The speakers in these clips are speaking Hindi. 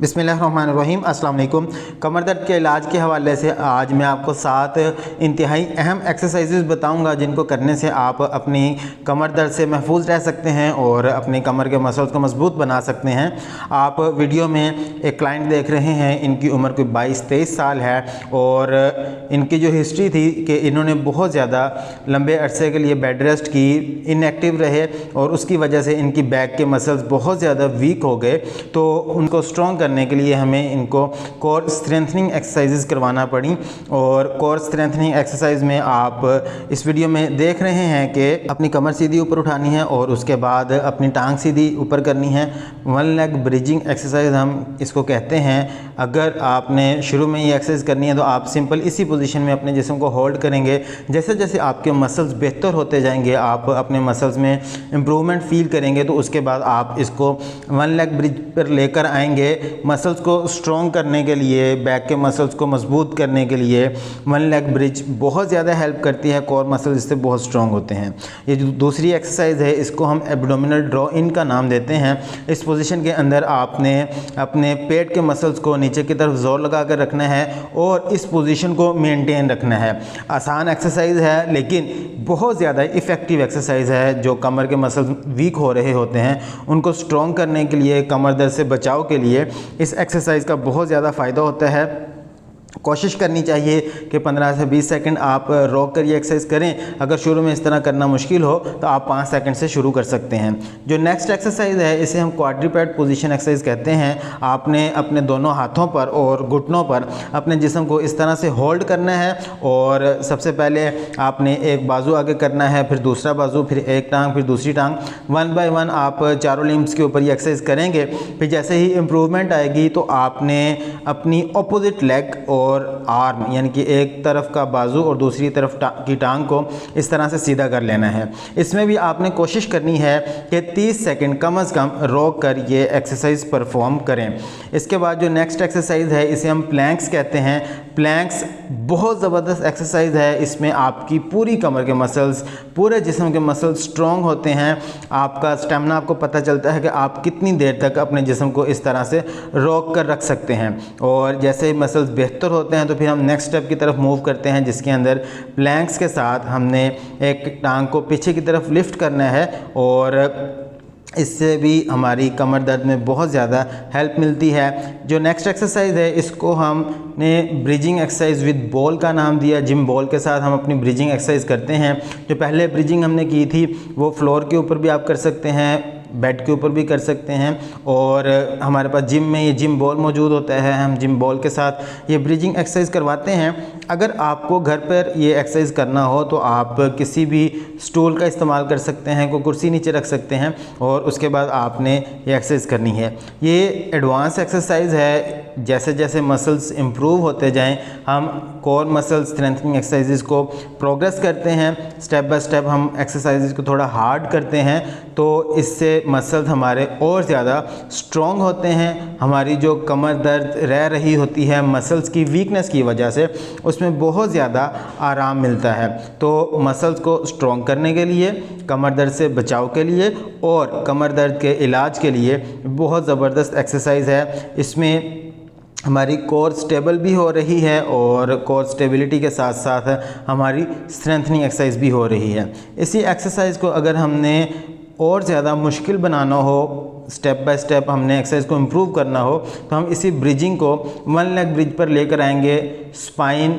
बिस्मिल्लाहिर्रहमानिर्रहीम अस्सलाम वालेकुम। कमर दर्द के इलाज के हवाले से आज मैं आपको 7 इंतहाई अहम एक्सरसाइजेज बताऊंगा जिनको करने से आप अपनी कमर दर्द से महफूज रह सकते हैं और अपनी कमर के मसल्स को मजबूत बना सकते हैं। आप वीडियो में एक क्लाइंट देख रहे हैं, इनकी उम्र कोई 22-23 साल है और इनकी जो हिस्ट्री थी कि इन्होंने बहुत ज़्यादा लंबे अरसे के लिए बेड रेस्ट की, इनएक्टिव रहे और उसकी वजह से इनकी बैक के मसल्स बहुत ज़्यादा वीक हो गए। तो उनको स्ट्रॉन्ग करने के लिए हमें इनको कोर स्ट्रेंथनिंग एक्सरसाइजेज करवाना पड़ी। और कोर स्ट्रेंथनिंग एक्सरसाइज में आप इस वीडियो में देख रहे हैं कि अपनी कमर सीधी ऊपर उठानी है और उसके बाद अपनी टांग सीधी ऊपर करनी है। वन लेग ब्रिजिंग एक्सरसाइज हम इसको कहते हैं। अगर आपने शुरू में ये एक्सरसाइज करनी है तो आप सिंपल इसी पोजीशन में अपने जिस्म को होल्ड करेंगे। जैसे जैसे आपके मसल्स बेहतर होते जाएंगे, आप अपने मसल्स में इम्प्रूवमेंट फील करेंगे, तो उसके बाद आप इसको वन लेग ब्रिज पर लेकर आएंगे। मसल्स को स्ट्रॉन्ग करने के लिए, बैक के मसल्स को मजबूत करने के लिए वन लेग ब्रिज बहुत ज़्यादा हेल्प करती है। कोर मसल्स इससे बहुत स्ट्रॉन्ग होते हैं। ये जो दूसरी एक्सरसाइज है इसको हम एब्डोमिनल ड्रॉ इन का नाम देते हैं। इस पोजीशन के अंदर आपने अपने पेट के मसल्स को नीचे की तरफ जोर लगा कर रखना है और इस पोजीशन को मेंटेन रखना है। आसान एक्सरसाइज है लेकिन बहुत ज़्यादा इफ़ेक्टिव एक्सरसाइज है। जो कमर के मसल्स वीक हो रहे होते हैं उनको स्ट्रॉन्ग करने के लिए, कमर दर्द से बचाव के लिए इस एक्सरसाइज का बहुत ज़्यादा फ़ायदा होता है। कोशिश करनी चाहिए कि 15 से 20 सेकंड आप रोक कर ये एक्सरसाइज करें। अगर शुरू में इस तरह करना मुश्किल हो तो आप 5 सेकंड से शुरू कर सकते हैं। जो नेक्स्ट एक्सरसाइज है इसे हम क्वाड्रीपेड पोजीशन एक्सरसाइज कहते हैं। आपने अपने दोनों हाथों पर और घुटनों पर अपने जिस्म को इस तरह से होल्ड करना है और सबसे पहले आपने एक बाजू आगे करना है, फिर दूसरा बाजू, फिर एक टांग, फिर दूसरी टांग। वन बाय वन आप चारों लिम्स के ऊपर ये एक्सरसाइज करेंगे। फिर जैसे ही इम्प्रूवमेंट आएगी तो आपने अपनी अपोजिट लेग और आर्म यानी कि एक तरफ का बाजू और दूसरी तरफ की टांग को इस तरह से सीधा कर लेना है। इसमें भी आपने कोशिश करनी है कि 30 सेकंड कम से कम रोक कर ये एक्सरसाइज परफॉर्म करें। इसके बाद जो नेक्स्ट एक्सरसाइज है इसे हम प्लैंक्स कहते हैं। प्लैंक्स बहुत ज़बरदस्त एक्सरसाइज है। इसमें आपकी पूरी कमर के मसल्स, पूरे जिस्म के मसल्स स्ट्रॉन्ग होते हैं। आपका स्टेमिना, आपको पता चलता है कि आप कितनी देर तक अपने जिस्म को इस तरह से रोक कर रख सकते हैं। और जैसे मसल्स बेहतर होते हैं तो फिर हम नेक्स्ट स्टेप की तरफ मूव करते हैं जिसके अंदर प्लैंक्स के साथ हमने एक टांग को पीछे की तरफ लिफ्ट करना है और इससे भी हमारी कमर दर्द में बहुत ज़्यादा हेल्प मिलती है। जो नेक्स्ट एक्सरसाइज है इसको हमने ब्रिजिंग एक्सरसाइज विद बॉल का नाम दिया। जिम बॉल के साथ हम अपनी ब्रिजिंग एक्सरसाइज करते हैं। जो पहले ब्रिजिंग हमने की थी वो फ्लोर के ऊपर भी आप कर सकते हैं, बेड के ऊपर भी कर सकते हैं और हमारे पास जिम में ये जिम बॉल मौजूद होता है। हम जिम बॉल के साथ ये ब्रिजिंग एक्सरसाइज करवाते हैं। अगर आपको घर पर ये एक्सरसाइज करना हो तो आप किसी भी स्टूल का इस्तेमाल कर सकते हैं, कोई कुर्सी नीचे रख सकते हैं और उसके बाद आपने ये एक्सरसाइज करनी है। ये एडवांस एक्सरसाइज है। जैसे जैसे मसल्स इम्प्रूव होते जाएं हम कोर मसल स्ट्रेंथनिंग एक्सरसाइजेज को प्रोग्रेस करते हैं। स्टेप बाय स्टेप हम एक्सरसाइजेज को थोड़ा हार्ड करते हैं तो इससे मसल्स हमारे और ज़्यादा स्ट्रॉन्ग होते हैं। हमारी जो कमर दर्द रह रही होती है मसल्स की वीकनेस की वजह से, उसमें बहुत ज़्यादा आराम मिलता है। तो मसल्स को स्ट्रॉन्ग करने के लिए, कमर दर्द से बचाव के लिए और कमर दर्द के इलाज के लिए बहुत ज़बरदस्त एक्सरसाइज है। इसमें हमारी कोर स्टेबल भी हो रही है और कोर स्टेबिलिटी के साथ साथ हमारी स्ट्रेंथनिंग एक्सरसाइज भी हो रही है। इसी एक्सरसाइज को अगर हमने और ज़्यादा मुश्किल बनाना हो, स्टेप बाय स्टेप हमने एक्सरसाइज को इम्प्रूव करना हो, तो हम इसी ब्रिजिंग को वन लेग ब्रिज पर लेकर आएंगे। स्पाइन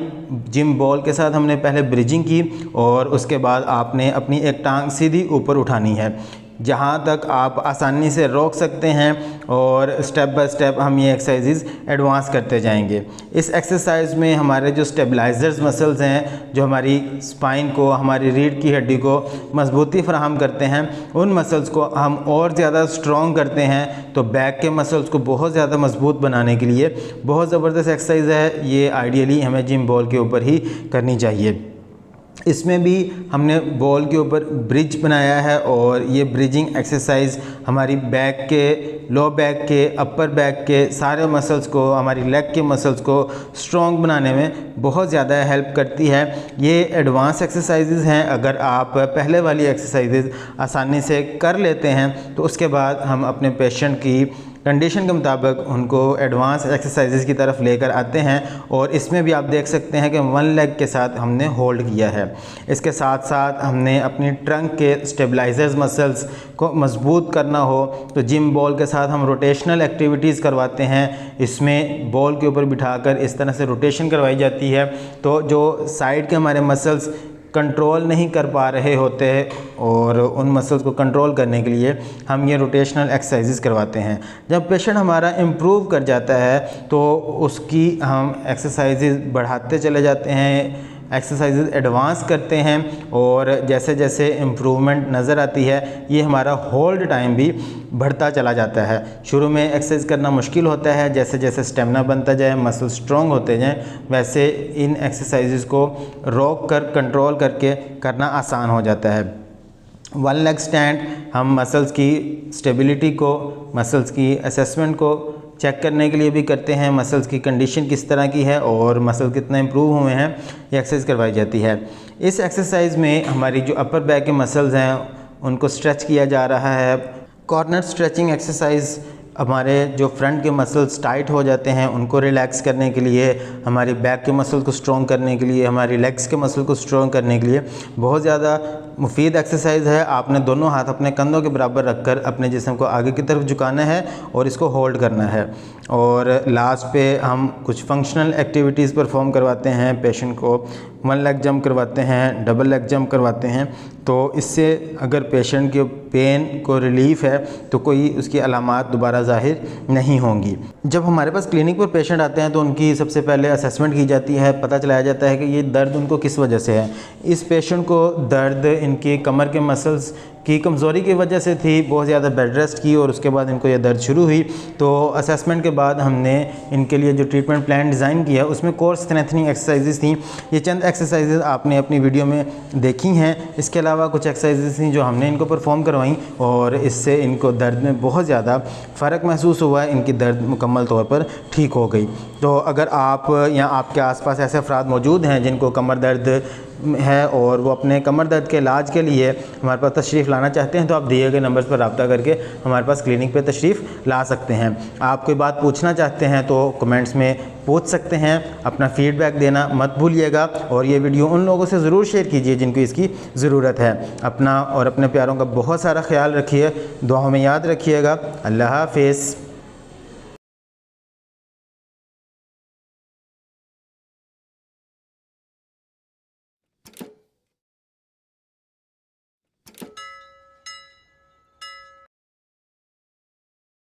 जिम बॉल के साथ हमने पहले ब्रिजिंग की और उसके बाद आपने अपनी एक टांग सीधी ऊपर उठानी है जहाँ तक आप आसानी से रोक सकते हैं और स्टेप बाय स्टेप हम ये एक्सरसाइजेज एडवांस करते जाएंगे। इस एक्सरसाइज में हमारे जो स्टेबलाइजर्स मसल्स हैं, जो हमारी स्पाइन को, हमारी रीढ़ की हड्डी को मजबूती फराहम करते हैं, उन मसल्स को हम और ज़्यादा स्ट्रॉन्ग करते हैं। तो बैक के मसल्स को बहुत ज़्यादा मजबूत बनाने के लिए बहुत ज़बरदस्त एक्सरसाइज है। ये आइडियली हमें जिम बॉल के ऊपर ही करनी चाहिए। इसमें भी हमने बॉल के ऊपर ब्रिज बनाया है और ये ब्रिजिंग एक्सरसाइज हमारी बैक के, लो बैक के, अपर बैक के सारे मसल्स को, हमारी लेग के मसल्स को स्ट्रॉन्ग बनाने में बहुत ज़्यादा हेल्प करती है। ये एडवांस एक्सरसाइजेज हैं। अगर आप पहले वाली एक्सरसाइजेज आसानी से कर लेते हैं तो उसके बाद हम अपने पेशेंट की कंडीशन के मुताबिक उनको एडवांस एक्सरसाइजेज़ की तरफ लेकर आते हैं। और इसमें भी आप देख सकते हैं कि 1 लेग के साथ हमने होल्ड किया है। इसके साथ साथ हमने अपनी ट्रंक के स्टेबलाइजर्स मसल्स को मजबूत करना हो तो जिम बॉल के साथ हम रोटेशनल एक्टिविटीज़ करवाते हैं। इसमें बॉल के ऊपर बिठाकर इस तरह से रोटेशन करवाई जाती है, तो जो साइड के हमारे मसल्स कंट्रोल नहीं कर पा रहे होते और उन मसल्स को कंट्रोल करने के लिए हम ये रोटेशनल एक्सरसाइजेस करवाते हैं। जब पेशेंट हमारा इम्प्रूव कर जाता है तो उसकी हम एक्सरसाइजेस बढ़ाते चले जाते हैं, एक्सरसाइजेज एडवांस करते हैं और जैसे जैसे इम्प्रूवमेंट नज़र आती है ये हमारा होल्ड टाइम भी बढ़ता चला जाता है। शुरू में एक्सरसाइज करना मुश्किल होता है, जैसे जैसे स्टेमिना बनता जाए, मसल स्ट्रॉन्ग होते जाएं, वैसे इन एक्सरसाइजेज को रोक कर कंट्रोल करके करना आसान हो जाता है। 1 लेग स्टैंड हम मसल्स की स्टेबिलिटी को, मसल्स की असेसमेंट को चेक करने के लिए भी करते हैं, मसल्स की कंडीशन किस तरह की है और मसल कितना इम्प्रूव हुए हैं, ये एक्सरसाइज करवाई जाती है। इस एक्सरसाइज में हमारी जो अपर बैक के मसल्स हैं उनको स्ट्रेच किया जा रहा है। कॉर्नर स्ट्रेचिंग एक्सरसाइज हमारे जो फ्रंट के मसल्स टाइट हो जाते हैं उनको रिलैक्स करने के लिए, हमारी बैक के मसल को स्ट्रॉन्ग करने के लिए, हमारी लेग्स के मसल को स्ट्रॉन्ग करने के लिए बहुत ज़्यादा मुफीद एक्सरसाइज है। आपने दोनों हाथ अपने कंधों के बराबर रखकर अपने जिस्म को आगे की तरफ झुकाना है और इसको होल्ड करना है। और लास्ट पे हम कुछ फंक्शनल एक्टिविटीज़ परफॉर्म करवाते हैं पेशेंट को। 1 लेग जंप करवाते हैं, डबल लेग जंप करवाते हैं, तो इससे अगर पेशेंट के पेन को रिलीफ़ है तो कोई उसकी अलामात दोबारा ज़ाहिर नहीं होंगी। जब हमारे पास क्लिनिक पर पेशेंट आते हैं तो उनकी सबसे पहले असेसमेंट की जाती है, पता चलाया जाता है कि ये दर्द उनको किस वजह से है। इस पेशेंट को दर्द इनकी कमर के मसल्स की कमज़ोरी की वजह से थी, बहुत ज़्यादा बेड रेस्ट की और उसके बाद इनको ये दर्द शुरू हुई। तो असेसमेंट के बाद हमने इनके लिए जो ट्रीटमेंट प्लान डिज़ाइन किया उसमें कोर स्ट्रेंथनिंग एक्सरसाइजेज थी। ये चंद एक्सरसाइजेज आपने अपनी वीडियो में देखी हैं। इसके अलावा कुछ एक्सरसाइजेज थी जो हमने इनको परफॉर्म करवाई और इससे इनको दर्द में बहुत ज़्यादा फ़र्क महसूस हुआ, इनकी दर्द मुकम्मल तौर पर ठीक हो गई। तो अगर आप या आपके आसपास ऐसे अफराद मौजूद हैं जिनको कमर दर्द है और वो अपने कमर दर्द के इलाज के लिए हमारे पास तशरीफ़ लाना चाहते हैं तो आप दिए गए नंबर्स पर रब्ता करके हमारे पास क्लिनिक पे तशरीफ़ ला सकते हैं। आप कोई बात पूछना चाहते हैं तो कमेंट्स में पूछ सकते हैं, अपना फ़ीडबैक देना मत भूलिएगा और ये वीडियो उन लोगों से ज़रूर शेयर कीजिए जिनको इसकी ज़रूरत है। अपना और अपने प्यारों का बहुत सारा ख्याल रखिए, दुआओं में याद रखिएगा। अल्लाह हाफ़िज़।